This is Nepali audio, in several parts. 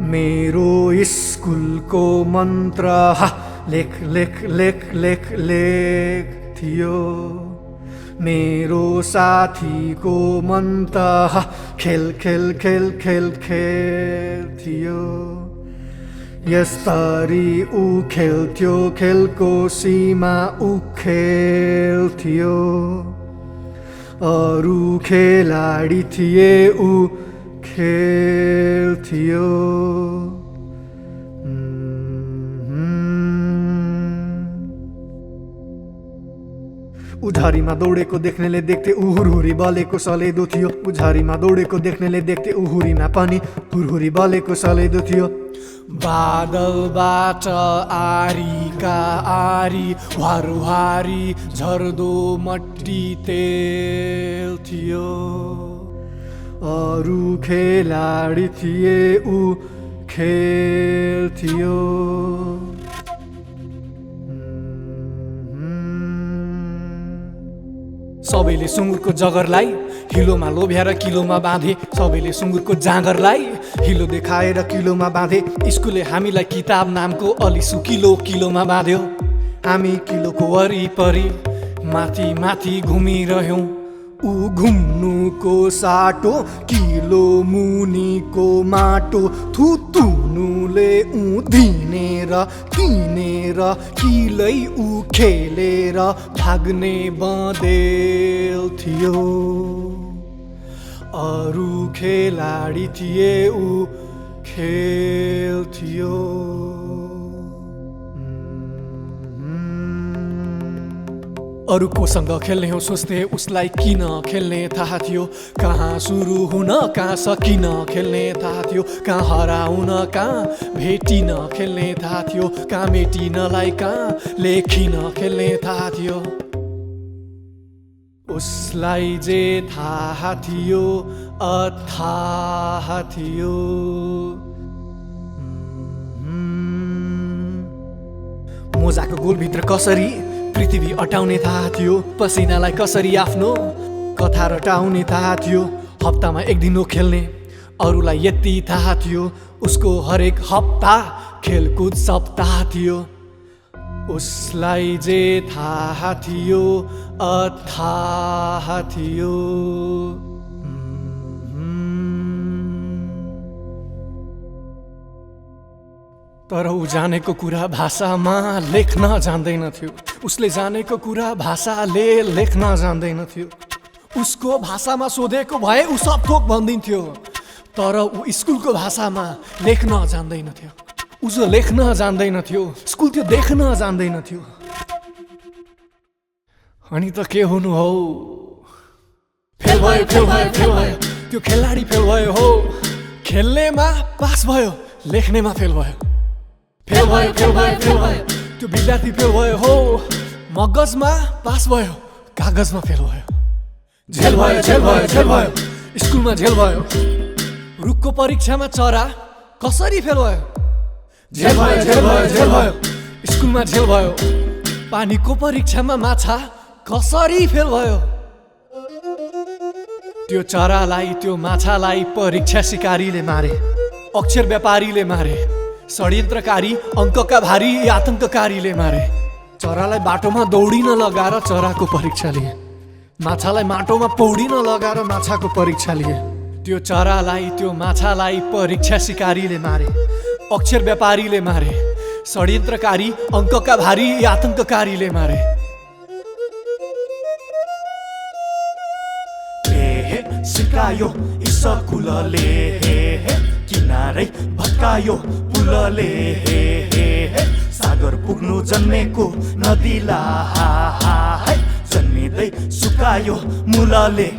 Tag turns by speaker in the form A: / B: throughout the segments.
A: मेरो स्कुलको मन्त्र लेख लेख लेख लेख लेख थियो। मेरो साथीको मन्त्र खेल खेल खेल खेल खेल थियो। यस्तरी ऊ खेल्थ्यो खेलको सीमा ऊ खेल्थ्यो। अरू खेलाडी थिए ऊ खेल्थ्यो। उझारीमा दौडेको देख्नेले देख्थे ऊ हुरहुरी बलेको सलेदो थियो। उझारीमा दौडेको देख्नेले देख्थे ऊ हुरीमा पनि हुरहुरी बलेको सलेदो थियो। बादलबाट आरीका आरी वारुहारी झर्दो मट्टी तेल थियो। अरू खेलाडी थिए ऊ खेल्थ्यो। सबैले सुँगुरको जगरलाई हिलोमा लोभ्याएर किलोमा बाँधे। सबैले सुँगुरको जाँगरलाई हिलो देखाएर किलोमा बाँधे। स्कुलले हामीलाई किताब नामको अलि सुकिलो किलोमा बाँध्यो। हामी किलोको वरिपरि माथि माथि घुमिरह्यौँ। ऊ घुम्नुको साटो किलो मुनिको माटो थुतुनुले ऊ धिनेर किनेर किलै ऊ खेलेर भाग्ने बँदेल थियो। अरू खेलाडी थिए ऊ खेल्थ्यो। अरू कोसँग खेल्ने हो सोच्थे उसलाई किन खेल्ने थाहा थियो। कहाँ सुरु हुन कहाँ सकिन खेल्ने थाहा थियो। कहाँ हराउन कहाँ भेटिन खेल्ने थाहा थियो। कहाँ मेटिनलाई कहाँ लेखिन खेल्ने थाहा थियो। उसलाई जे थाहा थियो अथाह थियो। मोजाको गोलभित्र कसरी पृथ्वी अटाउने थाहा थियो। पसिनालाई कसरी आफ्नो कथा रटाउने थाहा थियो। हप्तामा एक दिन खेल्ने अरूलाई यति थाहा थियो। उसको हरेक हप्ता खेलकुद सप्ताह थियो। उसलाई जे थाहा थियो अथाह थियो। तर ऊ जानेको कुरा भाषामा लेख्न जान्दैनथ्यो। उसले जानेको कुरा भाषाले लेख्न जान्दैनथ्यो। उसको भाषामा सोधेको भए ऊ सब थोक भनिदिन्थ्यो। तर ऊ स्कुलको भाषामा लेख्न जान्दैनथ्यो। ऊ जो लेख्न जान्दैनथ्यो स्कुल त्यो देख्न जान्दैनथ्यो। अनि त के हुनु हौ? फेल भयो फेल भयो फेल भयो। त्यो खेलाडी फेल भयो हो। खेल्नेमा पास भयो लेख्नेमा फेल भयो। फेल भयो फेल भयो फेल भयो। त्यो विद्यार्थी फेल भयो हो। मगजमा पास भयो कागजमा फेल भयो। झेल भयो झेल भयो झेल भयो। स्कुलमा झेल भयो। रुखको परीक्षामा चरा कसरी फेल भयो। झेल भयो झेल भयो झेल भयो। स्कुलमा झेल भयो। पानीको परीक्षामा माछा कसरी फेल भयो। त्यो चरालाई त्यो माछालाई परीक्षा सिकारीले मारे। अक्षर व्यापारीले मारे। षड्यन्त्रकारी अङ्कका भारी आतङ्ककारीले मारे। चरालाई बाटोमा दौडिन लगाएर चराको परीक्षा लिए। माछालाई माटोमा पौडिन लगाएर माछाको परीक्षा लिए। त्यो चरालाई त्यो माछालाई परीक्षा सिकारीले मारे। अक्षर व्यापारीले मारे। षड्यन्त्रकारी अङ्कका भारी आतङ्ककारीले मारे। सिकायो स्कुलले किनारै भत्कायो पुलले। सागर पुग्नु जन्मेको नदीलाई जन्मिँदै सुकायो मुलले।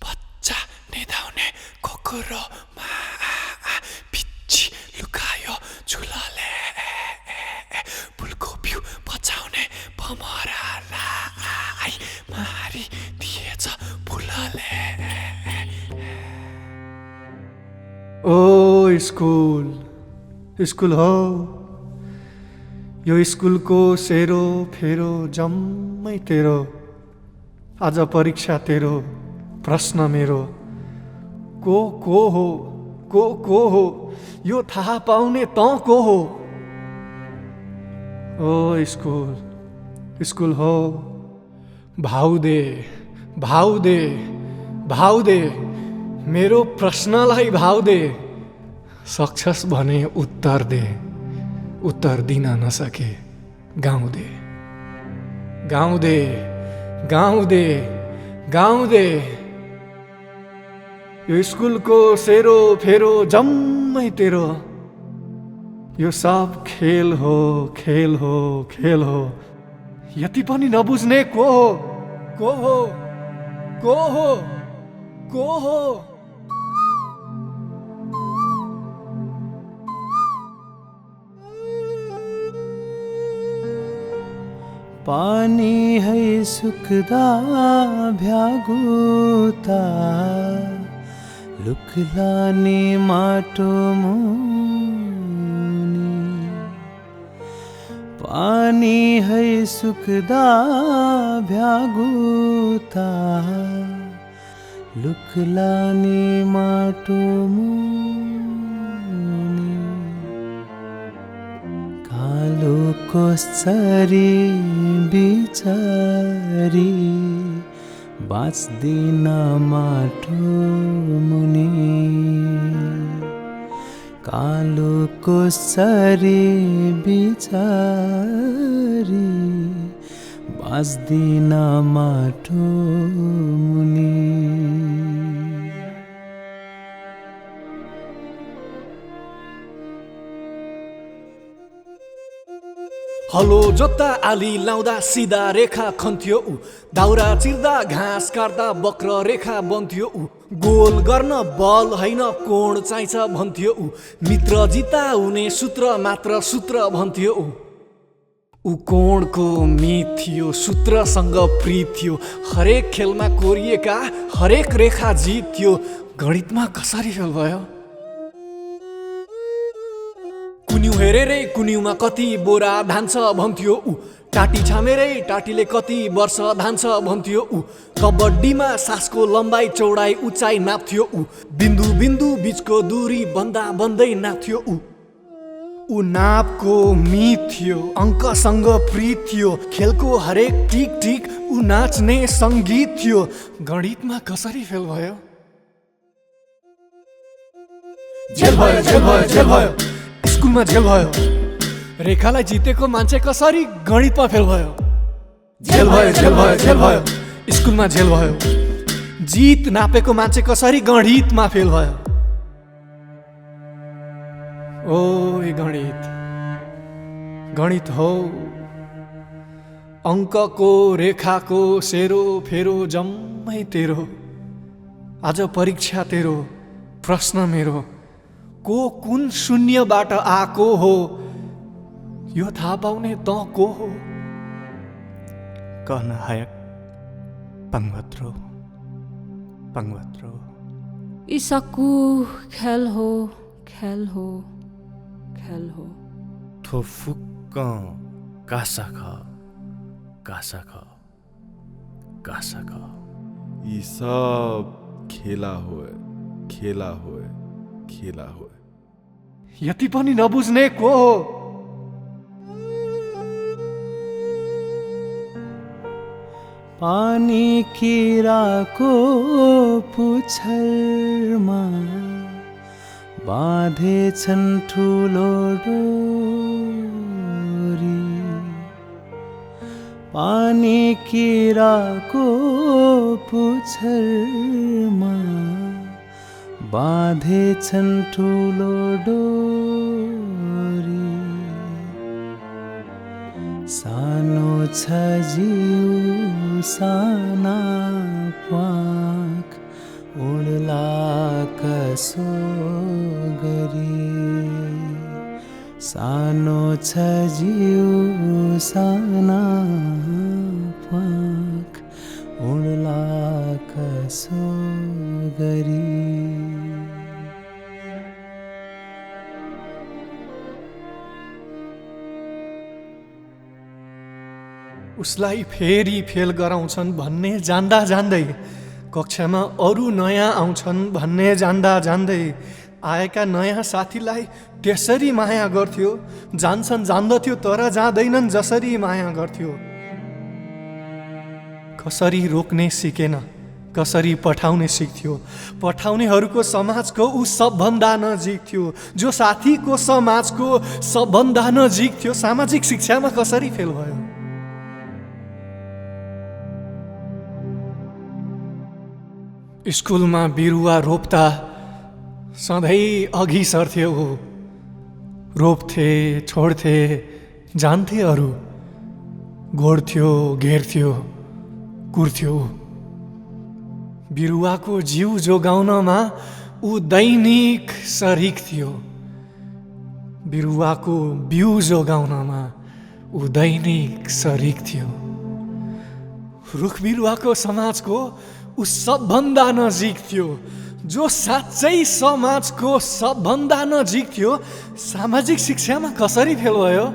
A: बच्चा निदाउने कुकुरोमा पिच्ची लुकायो झुलले। फुलको बिउ बचाउने भमरालाई मारिदिएछ फुलले। ओ स्कुल स्कुल हो। यो स्कुलको सेरो फेरो जम्मै तेरो। आज परीक्षा तेरो प्रश्न मेरो। को हो को हो यो थाहा पाउने तँ को हो? ओ स्कुल हो, भाउ दे भाउ दे भाउ दे, मेरो प्रश्नलाई भाउ दे। सक्छस् भने उत्तर दे, उत्तर दिन नसके गाउँ दे, गाउँ दे, गाउँ दे, गाउँ दे। यो स्कुलको सेरो फेरो जम्मै तेरो, यो सब खेल हो खेल हो खेल हो। यति पनि नबुझ्ने को हो? को हो? को हो? को हो?
B: पानी है सुक्दा भ्यागुता, लुक्लाने माटो मुनि। पानी है सुक्दा भ्यागुता, लुक्लाने माटो मुनि। कालो कोसरी बिचारी बाँच्दिन माटो मुनि। कालो कोसरी बिचारी बाँच्दिन माटो मुनि।
A: हलो जोत्ता आली लाउँदा सिधा रेखा खन्थ्यो ऊ, दाउरा चिर्दा घाँस काट्दा वक्र रेखा बन्थ्यो ऊ। गोल गर्न बल होइन कोण चाहिन्छ भन्थ्यो ऊ, मित्र जिता हुने सूत्र मात्र सूत्र भन्थ्यो ऊ। ऊ कोणको मित थियो, सूत्रसँग प्रीत थियो, हरेक खेलमा कोरिएका हरेक रेखा जित थियो। गणितमा कसरी फेल भयो? कुन्यु हेरेरै कुन्युमा कति बोरा धान्छ भन्थ्यो ऊ, टाटी छामेरै टाटीले कति वर्ष धान्छ भन्थ्यो ऊ। कबड्डीमा सासको लम्बाइ चौडाइ उचाइ नाप्थ्यो ऊ, बिन्दु बिन्दु बीचको दूरी बन्दा बन्दै नाप्थ्यो ऊ। ऊ नापको मित थियो, अङ्कसँग प्रीत थियो, खेलको हरेक टिक टिक ऊ नाच्ने सङ्गीत थियो। गणितमा कसरी फेल भयो? जेल भयो जेल भयो जेल भयो, स्कुलमा जेल भयो। रेखालाई जितेको मान्छे कसरी गणितमा फेल भयो? जेल भयो जेल भयो जेल भयो, स्कुलमा जेल भयो। जित नापेको मान्छे कसरी गणितमा फेल भयो? ओ गणित, गणित हो, अङ्कको रेखाको सेरो फेरो जम्मै तेरो। आज परीक्षा तेरो, प्रश्न मेरो, को कुन शून्यबाट आएको हो यो थाहा पाउने तँ को हो?
B: कर्णहायक पंगवत्रो पंगवत्रो।
C: इसकु खेल हो खेल हो खेल हो।
B: थोफुक्क कासाख कासाख कासाख।
D: यी सब खेला होए खेला होए खेला होए।
A: यति पनि नबुझ्ने को हो?
B: पानी किराको पुच्छरमा बाँधेछन् ठुलो डोरी। पानी किराको पुच्छरमा बाँधेछन् ठुलो डोरी। सानो छ जिउ साना प्वाख उड्ला कसो गरी। सानो छ जिउ साना प्वाख उड्ला कसो गरी।
A: उसलाई फेरि फेल गराउँछन् भन्ने जान्दा जान्दै, कक्षामा अरू नयाँ आउँछन् भन्ने जान्दा जान्दै, आएका नयाँ साथीलाई त्यसरी माया गर्थ्यो, जान्छन् जान्दथ्यो तर जाँदैनन् जसरी माया गर्थ्यो। कसरी रोक्ने सिकेन, कसरी पठाउने सिक्थ्यो। पठाउनेहरूको समाजको ऊ सबभन्दा नजिक थियो, जो साथीको समाजको सबभन्दा नजिक थियो। सामाजिक शिक्षामा कसरी फेल भयो? स्कुलमा बिरुवा रोप्दा सधैँ अघि सर्थ्यो ऊ। रोप्थे, छोड्थे, जान्थे अरू, गोड्थ्यो, घेर्थ्यो, कुर्थ्यो। बिरुवाको जिउ जोगाउनमा ऊ दैनिक सरिक थियो। बिरुवाको बिउ जोगाउनमा ऊ दैनिक सरिक थियो। रुख बिरुवाको समाजको ऊ सबभन्दा नजिक थियो, जो साँच्चै समाजको सबभन्दा नजिक थियो। सामाजिक शिक्षामा कसरी फेल भयो?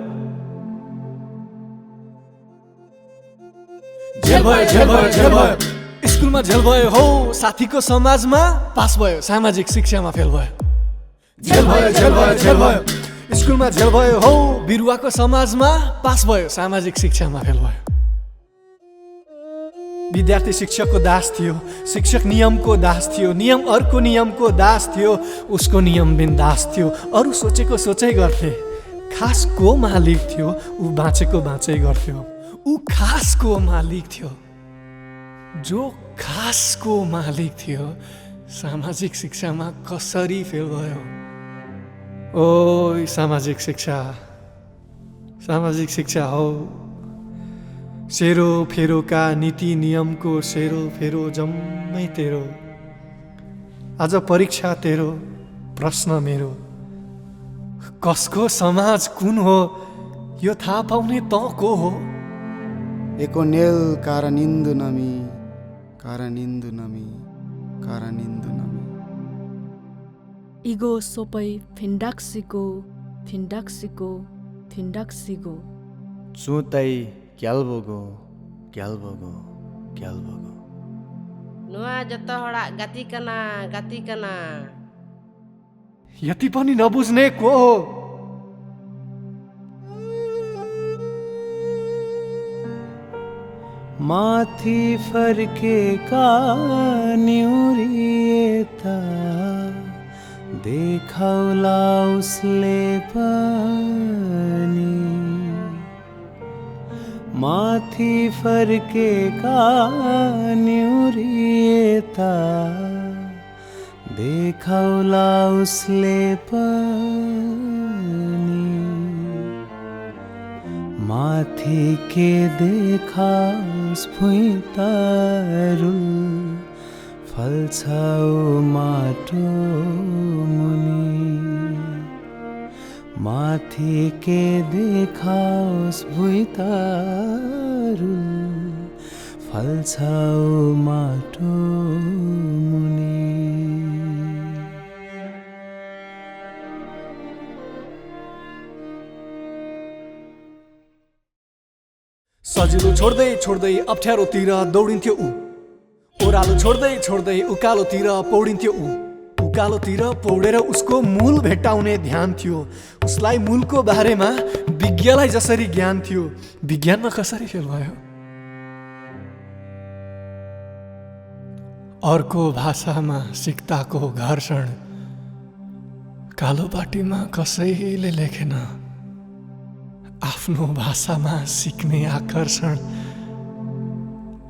A: झेल भयो, झेल भयो, झेल भयो। स्कुलमा झेल भयो हो, साथीको समाजमा पास भयो, सामाजिक शिक्षामा फेल भयो। झेल भयो, झेल भयो, झेल भयो। स्कुलमा झेल भयो हो, बिरुवाको समाजमा पास भयो, सामाजिक शिक्षामा फेल भयो। विद्यार्थी शिक्षकको दास थियो, शिक्षक नियमको दास थियो, नियम अर्को नियमको दास थियो। उसको नियम बिन्दास थियो, अरू सोचेको सोचै गर्थे। खास को मालिक थियो, ऊ बाँचेको बाँचै गर्थ्यो। ऊ खासको मालिक थियो, जो खासको मालिक थियो। सामाजिक शिक्षामा कसरी फेल भयो? ओ सामाजिक शिक्षा, सामाजिक शिक्षा हो सेरो फेरोका नीति नियमको सेरो फेरो जम्मै तेरो। आज परीक्षा तेरो, प्रश्न मेरो। कसको समाज कुन हो यो थाहा पाउने त को हो?
E: एकोनेल कारनिन्दु नमी, कारनिन्दु नमी, कारनिन्दु नमी।
F: इगो सोपै फिन्डाक्सिको, फिन्डाक्सिको, फिन्डाक्सिगो।
G: चुतै क्यालबोगो, क्यालबोगो, क्यालबोगो।
H: नुआ जत हड़ा गति कना, गति कना।
A: यति पनि नबुझ्ने को हो?
B: माथि फर्केका न्युरिएता देखाउला उसले पनि। माथि फर्केका न्युरिएता देखाउला उसले पनि। माथि के देखाओस् भुइँतरुल फल्छ माटो मुनि। माथि के देखाओस् भुइँतरुल फल्छ माटो मुनि।
A: सजिलो छोड्दै छोड्दै अप्ठ्यारोतिर दौडिन्थ्यो ऊ। ओह्रालो छोड्दै छोड्दै उकालोतिर पौडिन्थ्यो ऊ। उकालोतिर पौडेर उसको मूल भेट्टाउने ध्यान थियो। उसलाई मूलको बारेमा विज्ञलाई जसरी ज्ञान थियो। विज्ञानमा कसरी फेल भयो? अर्को भाषामा सिक्ताको घर्षण कालो पाटीमा कसैले लेखेन। आफ्नो भाषामा सिक्ने आकर्षण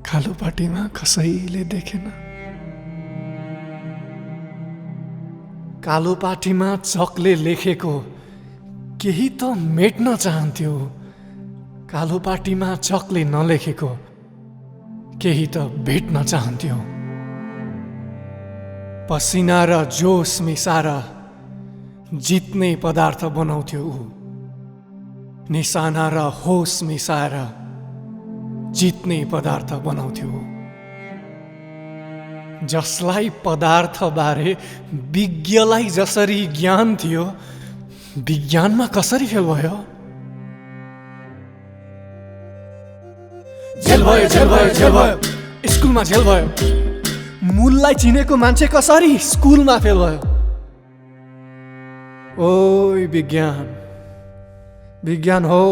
A: कालो पाटीमा कसैले देखेन। कालो पाटीमा चकले लेखेको केही त मेट्न चाहन्थ्यो। कालो पाटीमा चकले नलेखेको केही त भेट्न चाहन्थ्यो। पसिना र जोस मिसाएर जित्ने पदार्थ बनाउँथ्यो ऊ। निशाना र होस मिसाएर जित्ने पदार्थ बनाउँथ्यो। जसलाई पदार्थबारे विज्ञलाई जसरी ज्ञान थियो, विज्ञानमा कसरी फेल भयो? झेल भयो, झेल भयो, झेल भयो। स्कुलमा झेल भयो। मूललाई चिनेको मान्छे कसरी स्कुलमा फेल भयो? ओइ विज्ञान, विज्ञान हो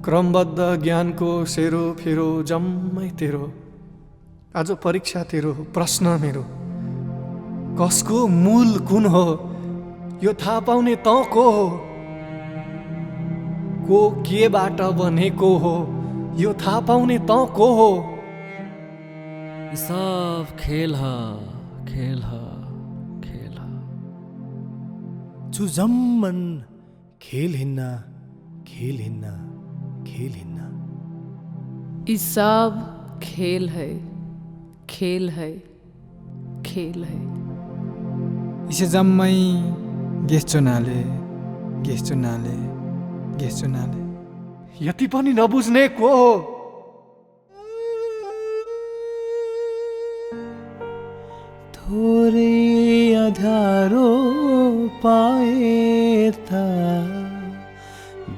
A: क्रमबद्ध ज्ञानको सेरोफेरो जम्मै तेरो। आज परीक्षा तेरो, प्रश्न मेरो, कसको मूल कुन हो यो थाहा पाउने त को हो? को केबाट बनेको हो यो थाहा पाउने त को हो?
B: ये सब खेल ह, खेल ह, खेल ह।
G: छु जम्मन खेल हिन्न, खेल हिन्न, खेल हिन्न।
F: ये सब खेल है, खेल है, खेल है।
A: इसे जम्मै गेस चुनाले, गेस चुनाले, गेस चुनाले। यति पनि नबुझ्ने को हो?
B: थोरै अँध्यारो पाए त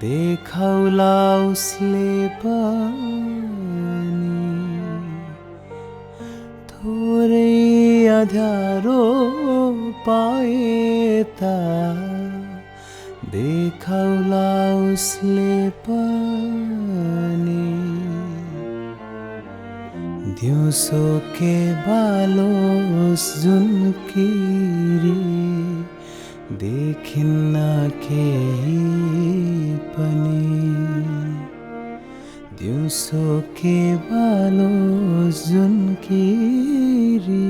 B: देखाउला उसले पनि। थोरै अँध्यारो पाए त देखाउला उसले पनि। दिउँसो के बालोस जुन किरी देखिन्न केही पनि। दिउँसो के बालोस जुन किरी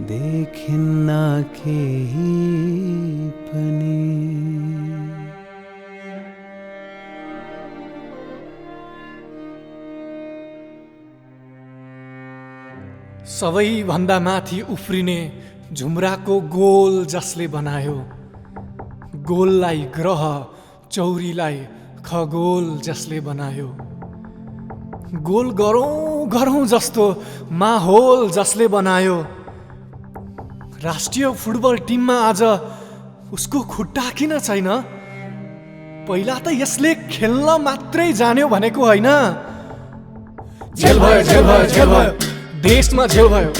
B: देखिन्न केही पनि।
A: सबैभन्दा माथि उफ्रिने झुम्राको गोल जसले बनायो, गोललाई ग्रह, चौरीलाई खगोल जसले बनायो। गोल गरौँ गरौँ जस्तो माहौल जसले बनायो। राष्ट्रिय फुटबल टिममा आज उसको खुट्टा किन छैन? पहिला त यसले खेल्न मात्रै जान्यो भनेको होइन। झेल भयो, झेल भयो, झेल भयो, देशमा झेल भयो।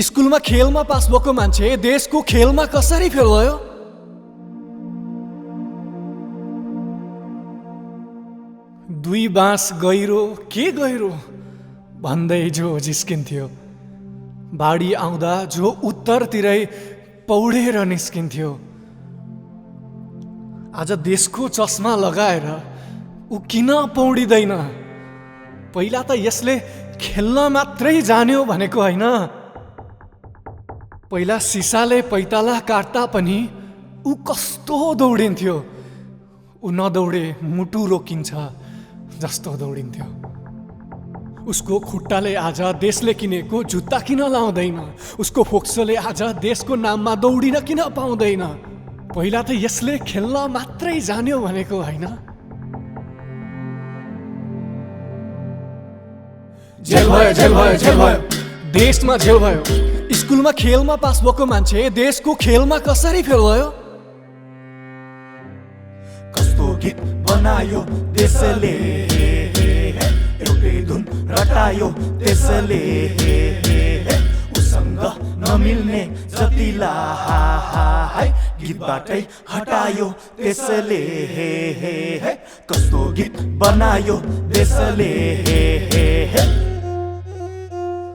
A: स्कुलमा खेलमा पास भएको मान्छे देशको खेलमा कसरी फेल भयो? दुई बाँस गहिरो के गहिरो भन्दै जो जिस्किन्थ्यो। बाढी आउँदा जो उत्तरतिरै पौडेर निस्किन्थ्यो। आज देशको चस्मा लगाएर ऊ किन पौडिँदैन? पहिला त यसले खेल्न मात्रै जान्यो भनेको होइन। पहिला सिसाले पैताला काट्दा पनि ऊ कस्तो दौडिन्थ्यो। ऊ नदौडे मुटु रोकिन्छ जस्तो दौडिन्थ्यो। उसको खुट्टाले आज देशले किनेको जुत्ता किन लाउँदैन? उसको फोक्सोले आज देशको नाममा दौडिन किन पाउँदैन? पहिला त यसले खेल्न मात्रै जान्यो भनेको होइन। झेल भयो, झेल भयो, झेल भयो, देशमा झेल भयो। स्कुलमा खेलमा पास भएको मान्छे देशको खेलमा कसरी फेल भयो?
I: कस्तो गीत बनायो देशले, एउटै धुन रटायो त्यसले। उसँग नमिल्ने जतिलाई गीतबाटै हटायो त्यसले। कस्तो गीत बनायो देशले।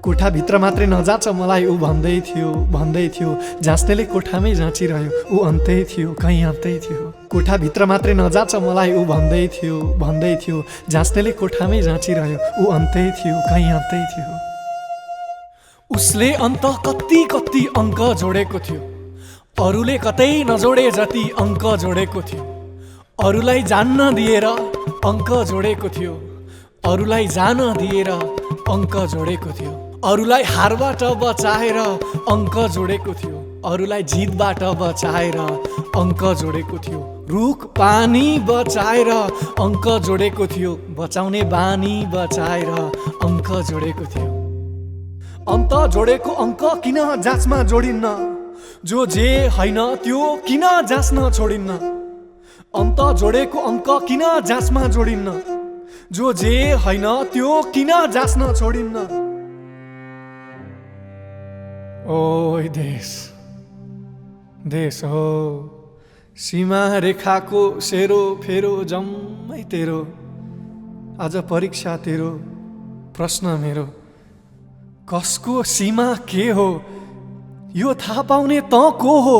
A: कोठाभित्र मात्रै नजाँच मलाई ऊ भन्दै थियो, भन्दै थियो। जाँच्नेले कोठामै जाँचिरह्यो, ऊ अन्तै थियो, कहीँ अन्तै थियो। कोठाभित्र मात्रै नजाँच मलाई ऊ भन्दै थियो, भन्दै थियो। जाँच्नेले कोठामै जाँचिरह्यो, ऊ अन्तै थियो, कहीँ अन्तै थियो। उसले अन्त कति कति अङ्क जोडेको थियो, अरूले कतै नजोडे जति अङ्क जोडेको थियो। अरूलाई जान्न दिएर अङ्क जोडेको थियो, अरूलाई जान दिएर अङ्क जोडेको थियो। अरूलाई हारबाट बचाएर अङ्क जोडेको थियो, अरूलाई जितबाट बचाएर अङ्क जोडेको थियो। रुख पानी बचाएर अङ्क जोडेको थियो, बचाउने बानी बचाएर अङ्क जोडेको थियो। अन्त जोडेको अङ्क किन जाँचमा जोडिन्न? जो जे होइन त्यो किन जाँच्न छोडिन्न? अन्त जोडेको अङ्क किन जाँचमा जोडिन्न? जो जे होइन त्यो किन जाँच्न छोडिन्न? ओइ देश, देश हो सीमा रेखाको सेरो फेरो जम्मै तेरो आज परीक्षा तेरो प्रश्न मेरो कसको सीमा के हो यो थाहा पाउने त को हो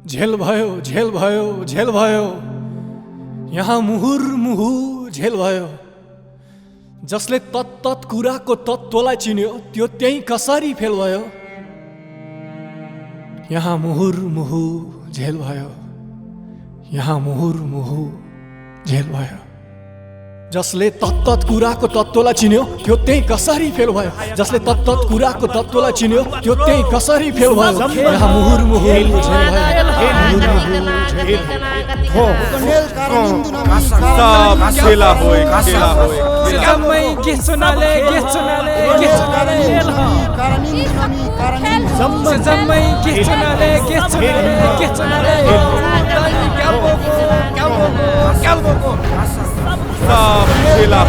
A: झेल भयो झेल भयो झेल भयो यहाँ मुहुर्मुहु झेल भयो जसले तत्तत कुराको तत्त्वलाई चिन्यो त्यो त्यही कसरी फेल भयो यहाँ मुहुर्मुहु झेल भयो यहाँ मुहुर्मुहु झेल भयो जसले तत्तत कुराको तत्त्वलाई चिन्यो त्यो त्यही कसरी फेल भयो जसले तत्तत कुराको तत्त्वलाई चिन्यो त्यो त्यही कसरी फेल भयो यहाँ मुहुर्मुहु झेल भयो
E: नेल कारण निन्दु नमी
D: सब खेला होए
A: जम्मै गेचनाले गेचनाले गेचनाले
E: कारण निन्दु नमी कारण निन्दु
A: जम्मै गेचनाले गेचनाले गेचनाले
D: सब खेला